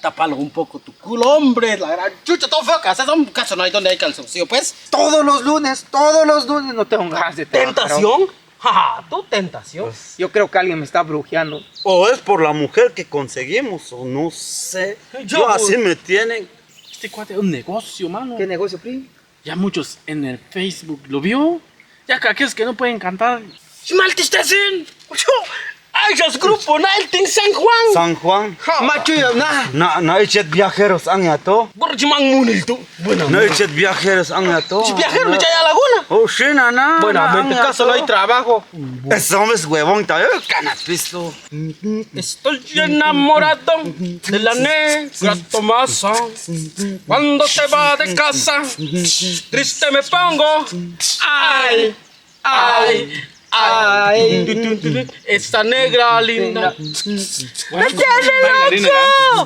Tápalo un poco tu culo, hombre. La gran chucha, todo feo que haces. Un caso no hay donde hay calzoncillo, pues. Todos los lunes no tengo ganas de trabajar. ¿Tentación? Ja, tu tentación. Yo creo que alguien me está brujeando. O es por la mujer que conseguimos, o no sé. Yo así me tienen. Este cuate es un negocio, mano. ¿Qué negocio, Pri? Ya muchos en el Facebook lo vio. Ya que aquellos que no pueden cantar. ¡Schmaltistessen! ¡Ay, es grupo Nalting San Juan! San Juan. Macho, Na ichet viajeros ang yato. Borjimang munil tu. Bueno, Na ichet viajeros ang yato. viajero no ya laguna. Oh, sí, nana. bueno, en tu caso no hay trabajo. Ese hombre es huevón, también ganas pisto. Estoy enamorado de la negra Tomasa. Cuando te va de casa, triste me pongo. Ay, ay, ay. Esta negra linda. ¡Me tiene loco!